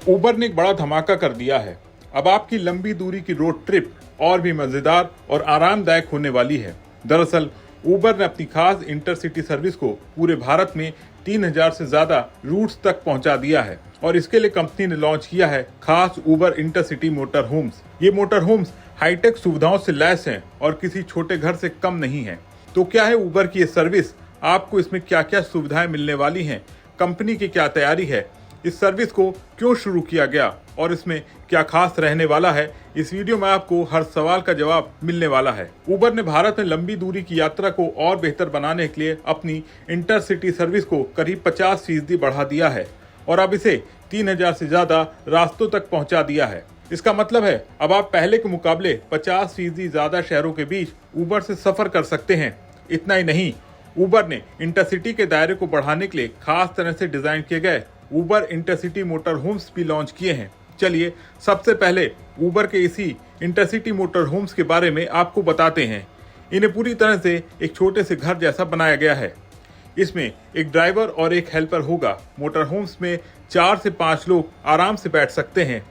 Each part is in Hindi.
उबर ने एक बड़ा धमाका कर दिया है। अब आपकी लंबी दूरी की रोड ट्रिप और भी मजेदार और आरामदायक होने वाली है। दरअसल उबर ने अपनी खास इंटरसिटी सर्विस को पूरे भारत में 3000 से ज्यादा रूट्स तक पहुंचा दिया है और इसके लिए कंपनी ने लॉन्च किया है खास उबर इंटरसिटी मोटर होम्स। ये मोटर होम्स हाईटेक सुविधाओं से लैस हैं और किसी छोटे घर से कम नहीं है। तो क्या है उबर की ये सर्विस, आपको इसमें क्या क्या सुविधाएं मिलने वाली हैं, कंपनी की क्या तैयारी है, इस सर्विस को क्यों शुरू किया गया और इसमें क्या खास रहने वाला है, इस वीडियो में आपको हर सवाल का जवाब मिलने वाला है। उबर ने भारत में लंबी दूरी की यात्रा को और बेहतर बनाने के लिए अपनी इंटरसिटी सर्विस को करीब 50% बढ़ा दिया है और अब इसे 3000 से ज्यादा रास्तों तक पहुंचा दिया है। इसका मतलब है अब आप पहले के मुकाबले 50% ज्यादा शहरों के बीच उबर से सफर कर सकते हैं। इतना ही नहीं, उबर ने इंटरसिटी के दायरे को बढ़ाने के लिए खास तरह से डिजाइन किए गए उबर इंटरसिटी मोटर होम्स भी लॉन्च किए हैं। चलिए सबसे पहले उबर के इसी इंटरसिटी मोटर होम्स के बारे में आपको बताते हैं। इन्हें पूरी तरह से एक छोटे से घर जैसा बनाया गया है। इसमें एक ड्राइवर और एक हेल्पर होगा। मोटर होम्स में 4 से 5 लोग आराम से बैठ सकते हैं।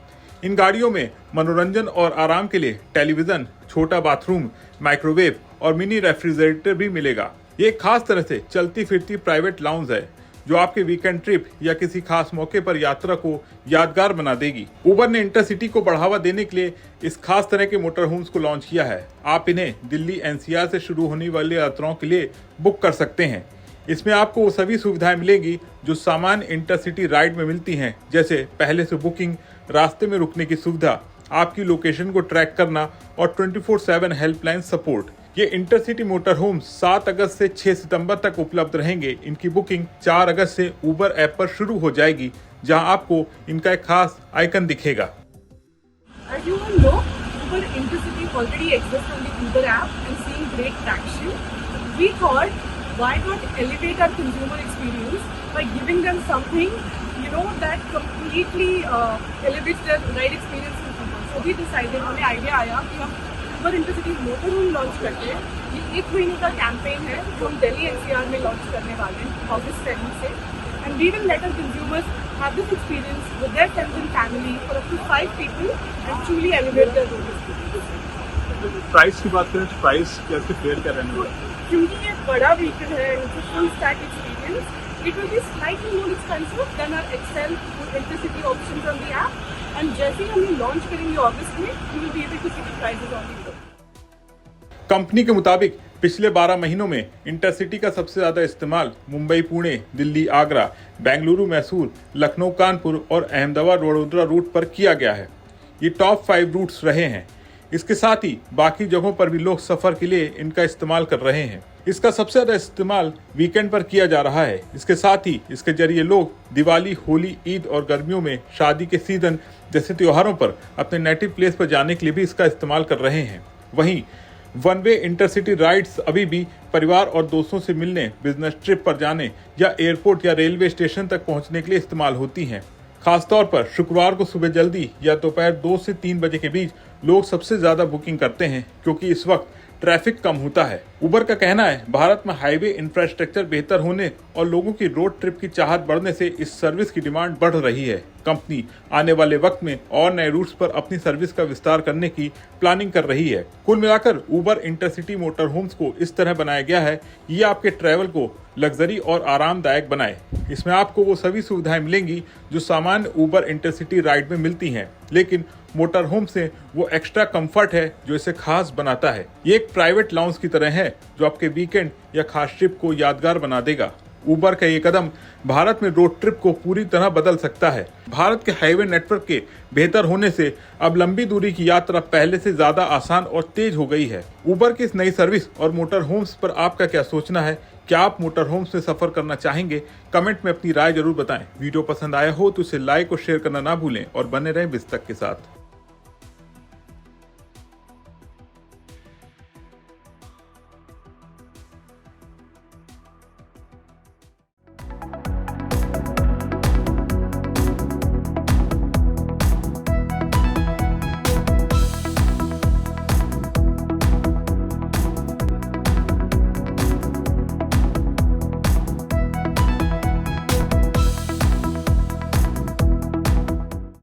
इन गाड़ियों में मनोरंजन और आराम के लिए टेलीविजन, छोटा बाथरूम, माइक्रोवेव और मिनी रेफ्रिजरेटर भी मिलेगा। ये एक खास तरह से चलती फिरती प्राइवेट लाउंज है जो आपके वीकेंड ट्रिप या किसी खास मौके पर यात्रा को यादगार बना देगी। उबर ने इंटरसिटी को बढ़ावा देने के लिए इस खास तरह के मोटर होम्स को लॉन्च किया है। आप इन्हें दिल्ली एनसीआर से शुरू होने वाली यात्राओं के लिए बुक कर सकते हैं। इसमें आपको वो सभी सुविधाएं मिलेंगी जो सामान्य इंटरसिटी राइड में मिलती हैं, जैसे पहले से बुकिंग, रास्ते में रुकने की सुविधा, आपकी लोकेशन को ट्रैक करना और 24/7 हेल्पलाइन सपोर्ट। ये इंटरसिटी मोटर होम्स 7 अगस्त से 6 सितंबर तक उपलब्ध रहेंगे। इनकी बुकिंग 4 अगस्त से उबर ऐप पर शुरू हो जाएगी, जहां आपको इनका एक खास आइकन दिखेगा। As you all know, Uber Intercity already exists on the Uber app and seeing great traction. We thought, why not elevate our consumer experience by giving them something, that completely elevates their ride experience in Uber. So we decided, हमें आइडिया आया कि हम Uber Intercity motor home launch करते हैं। ये 1 महीने का कैंपेन है जो हम दिल्ली एनसीआर में लॉन्च करने वाले हैं August 7 से। And we will let our consumers have this experience with their friends and family for up to 5 people and truly elevate their road experience. Price की बात करें तो प्राइस कैसे फेयर कर रहे हैं? क्योंकि ये बड़ा व्हीकल है, it's a full stack experience. It will be slightly more expensive than our Excel Intercity options on the app. And जैसे ही हम ये लॉन्च करेंगे अगस्त में, you will be able to see the prices on the Uber. Company के मुताबिक पिछले 12 महीनों में इंटरसिटी का सबसे ज्यादा इस्तेमाल मुंबई पुणे, दिल्ली आगरा, बेंगलुरु मैसूर, लखनऊ कानपुर और अहमदाबाद वडोदरा रूट पर किया गया है। ये टॉप 5 रूट्स रहे हैं। इसके साथ ही बाकी जगहों पर भी लोग सफर के लिए इनका इस्तेमाल कर रहे हैं। इसका सबसे ज्यादा इस्तेमाल वीकेंड पर किया जा रहा है। इसके साथ ही इसके जरिए लोग दिवाली, होली, ईद और गर्मियों में शादी के सीजन जैसे त्योहारों पर अपने नेटिव प्लेस पर जाने के लिए भी इसका इस्तेमाल कर रहे हैं। वहीं वन वे इंटरसिटी राइड्स अभी भी परिवार और दोस्तों से मिलने, बिजनेस ट्रिप पर जाने या एयरपोर्ट या रेलवे स्टेशन तक पहुंचने के लिए इस्तेमाल होती हैं। खासतौर पर शुक्रवार को सुबह जल्दी या दोपहर 2 से 3 बजे के बीच लोग सबसे ज्यादा बुकिंग करते हैं क्योंकि इस वक्त ट्रैफिक कम होता है। उबर का कहना है भारत में हाईवे इंफ्रास्ट्रक्चर बेहतर होने और लोगों की रोड ट्रिप की चाहत बढ़ने से इस सर्विस की डिमांड बढ़ रही है। कंपनी आने वाले वक्त में और नए रूट्स पर अपनी सर्विस का विस्तार करने की प्लानिंग कर रही है। कुल मिलाकर उबर इंटरसिटी मोटर होम्स को इस तरह बनाया गया है, ये आपके ट्रैवल को लग्जरी और आरामदायक बनाए। इसमें आपको वो सभी सुविधाएं मिलेंगी जो सामान्य उबर इंटरसिटी राइड में मिलती हैं, लेकिन मोटर होम से वो एक्स्ट्रा कंफर्ट है जो इसे खास बनाता है। ये एक प्राइवेट लाउंज की तरह है जो आपके वीकेंड या खास ट्रिप को यादगार बना देगा। उबर का ये कदम भारत में रोड ट्रिप को पूरी तरह बदल सकता है। भारत के हाईवे नेटवर्क के बेहतर होने से अब लंबी दूरी की यात्रा पहले से ज्यादा आसान और तेज हो गई है। उबर की इस नई सर्विस और मोटर होम्स पर आपका क्या सोचना है? क्या आप मोटर होम्स में सफर करना चाहेंगे? कमेंट में अपनी राय जरूर बताएं। वीडियो पसंद आया हो तो इसे लाइक और शेयर करना ना भूलें और बने रहें बिज़तक के साथ।